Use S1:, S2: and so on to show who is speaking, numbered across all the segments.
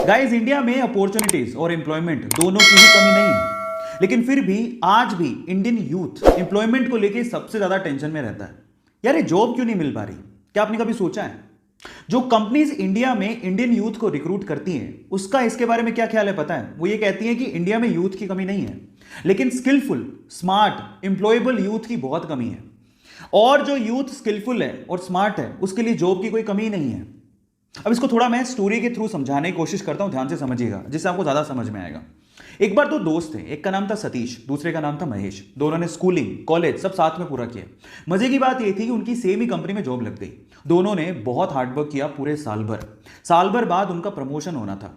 S1: Guys, India में opportunities और employment दोनों की ही कमी नहीं है, लेकिन फिर भी आज भी इंडियन यूथ एम्प्लॉयमेंट को लेके सबसे ज्यादा टेंशन में रहता है। यार, ये जॉब क्यों नहीं मिल पा रही? क्या आपने कभी सोचा है? जो कंपनीज इंडिया में इंडियन यूथ को रिक्रूट करती हैं, उसका इसके बारे में क्या ख्याल है पता है? वो ये कहती हैं कि इंडिया में यूथ की कमी नहीं है, लेकिन स्किलफुल, स्मार्ट, एम्प्लॉयबल यूथ की बहुत कमी है। और जो यूथ स्किलफुल है और स्मार्ट है, उसके लिए जॉब की कोई कमी नहीं है। अब इसको थोड़ा मैं स्टोरी के थ्रू समझाने की कोशिश करता हूं, ध्यान से समझिएगा, जिससे आपको ज्यादा समझ में आएगा। एक बार दो दोस्त थे, एक का नाम था सतीश, दूसरे का नाम था महेश। दोनों ने स्कूलिंग, कॉलेज सब साथ में पूरा किया। मजे की बात यह थी कि उनकी सेम ही कंपनी में जॉब लग गई। दोनों ने बहुत हार्डवर्क किया पूरे साल भर। साल भर बाद उनका प्रमोशन होना था।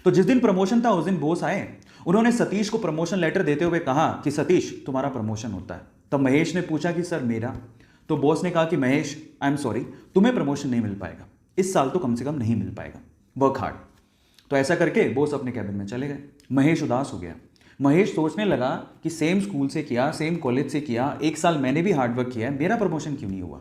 S1: तो जिस दिन प्रमोशन था उस दिन बॉस आए। उन्होंने सतीश को प्रमोशन लेटर देते हुए कहा कि सतीश, तुम्हारा प्रमोशन होता है। तब महेश ने पूछा कि सर मेरा? तो बॉस ने कहा कि महेश, आई एम सॉरी, तुम्हें प्रमोशन नहीं मिल पाएगा, इस साल तो कम से कम नहीं मिल पाएगा, वर्क हार्ड। तो ऐसा करके बॉस अपने कैबिन में चले गए। महेश उदास हो गया। महेश सोचने लगा कि सेम स्कूल से किया, सेम कॉलेज से किया, एक साल मैंने भी हार्डवर्क किया है, मेरा प्रमोशन क्यों नहीं हुआ?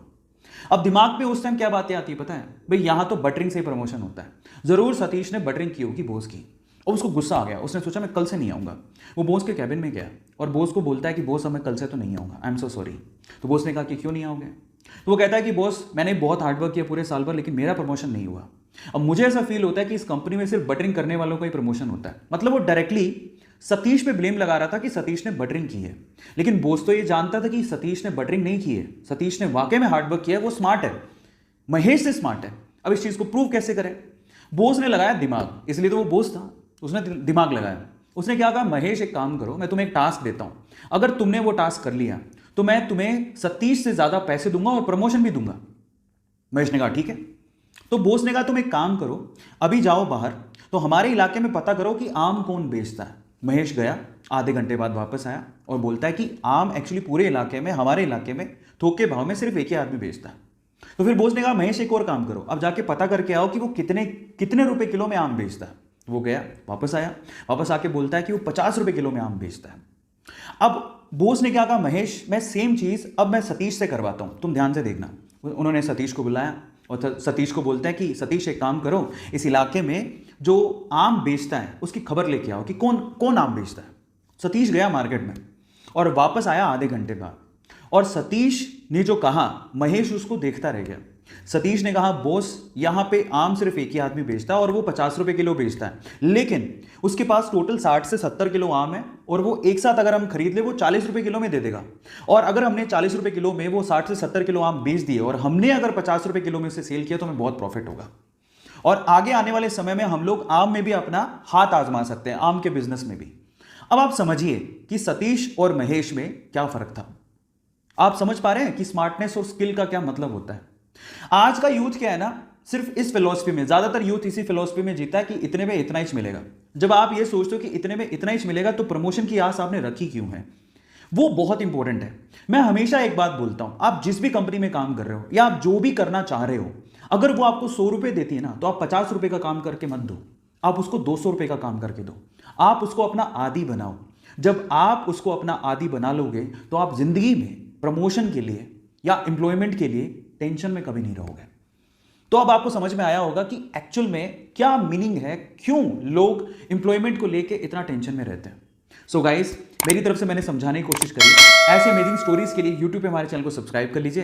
S1: अब दिमाग पे उस टाइम क्या बातें आती है पता है? भाई, यहां तो बटरिंग से ही प्रमोशन होता है। जरूर सतीश ने बटरिंग की होगी बॉस की, और उसको गुस्सा आ गया। उसने सोचा मैं कल से नहीं आऊंगा। वो बॉस के कैबिन में गया और बॉस को बोलता है कि बॉस, अब मैं कल से तो नहीं आऊंगा, आई एम सो सॉरी। तो बॉस ने कहा कि क्यों नहीं आओगे? तो वो कहता है कि बॉस, मैंने बहुत हार्डवर्क किया पूरे साल भर, लेकिन मेरा प्रमोशन नहीं हुआ। अब मुझे ऐसा फील होता है कि इस कंपनी में सिर्फ बटरिंग करने वालों का ही प्रमोशन होता है। मतलब वो डायरेक्टली सतीश पे ब्लेम लगा रहा था कि सतीश ने बटरिंग की है, लेकिन बॉस तो ये जानता था कि सतीश ने बटरिंग नहीं की है। सतीश ने वाकई में हार्डवर्क किया है, वो स्मार्ट है, महेश से स्मार्ट है। अब इस चीज को प्रूव कैसे करें? बॉस ने लगाया दिमाग, इसलिए तो वो बॉस था, उसने दिमाग लगाया। उसने क्या कहा, महेश एक काम करो, मैं तुम्हें एक टास्क देता हूं, अगर तुमने वो टास्क कर लिया तो मैं तुम्हें सतीश से ज्यादा पैसे दूंगा और प्रमोशन भी दूंगा। महेश ने कहा ठीक है। तो बॉस ने कहा तुम एक काम करो, अभी जाओ बाहर, तो हमारे इलाके में पता करो कि आम कौन बेचता है। महेश गया, आधे घंटे बाद वापस आया और बोलता है कि आम एक्चुअली पूरे इलाके में, हमारे इलाके में थोक के भाव में सिर्फ एक ही आदमी बेचता है। तो फिर बॉस ने कहा महेश एक और काम करो, अब जाके पता करके आओ कि वो कितने कितने रुपए किलो में आम बेचता है। वो गया, वापस आया, वापस आके बोलता है कि वो 50 रुपए किलो में आम बेचता है। अब बॉस ने क्या कहा, महेश मैं सेम चीज अब मैं सतीश से करवाता हूं, तुम ध्यान से देखना। उन्होंने सतीश को बुलाया और सतीश को बोलता है कि सतीश एक काम करो, इस इलाके में जो आम बेचता है उसकी खबर लेके आओ कि कौन कौन आम बेचता है। सतीश गया मार्केट में और वापस आया आधे घंटे बाद, और सतीश ने जो कहा महेश उसको देखता रह गया। सतीश ने कहा बॉस, यहां पे आम सिर्फ एक ही आदमी बेचता है और वो 50 रुपए किलो बेचता है, लेकिन उसके पास टोटल 60 से 70 किलो आम है और वो एक साथ अगर हम खरीद ले वो 40 रुपए किलो में दे देगा। और अगर हमने 40 रुपए किलो में वो 60 से 70 किलो आम बेच दिए और हमने अगर 50 रुपए किलो में से सेल किया तो हमें बहुत प्रॉफिट होगा। और आगे आने वाले समय में हम लोग आम में भी अपना हाथ आजमा सकते हैं, आम के बिजनेस में भी। अब आप समझिए कि सतीश और महेश में क्या फर्क था। आप समझ पा रहे हैं कि स्मार्टनेस और स्किल का क्या मतलब होता है? आज का यूथ क्या है ना, सिर्फ इस फिलॉसफी में, ज्यादातर यूथ इसी फिलॉसफी में जीता है कि इतने में इतना ही मिलेगा। जब आप ये सोचते हो कि इतने में इतना ही मिलेगा तो प्रमोशन की आस आपने रखी क्यों है? वो बहुत इंपॉर्टेंट है। मैं हमेशा एक बात बोलता हूं, आप जिस भी कंपनी में काम कर रहे हो या आप जो भी करना चाह रहे हो, अगर वो आपको 100 रुपए देती है ना, तो आप 50 रुपए का काम करके मत दो, आप उसको 200 रुपए का काम करके दो। आप उसको अपना आदी बनाओ। जब आप उसको अपना आदी बना लोगे तो आप जिंदगी में प्रमोशन के लिए या एम्प्लॉयमेंट के लिए टेंशन में कभी नहीं रहोगे। तो अब आपको समझ में आया होगा कि एक्चुअल में क्या मीनिंग है, क्यों लोग एम्प्लॉयमेंट को लेके इतना टेंशन में रहते हैं। सो गाइस, मेरी तरफ से मैंने समझाने की कोशिश करी। ऐसे अमेजिंग स्टोरीज के लिए यूट्यूब पे हमारे चैनल को सब्सक्राइब कर लीजिए।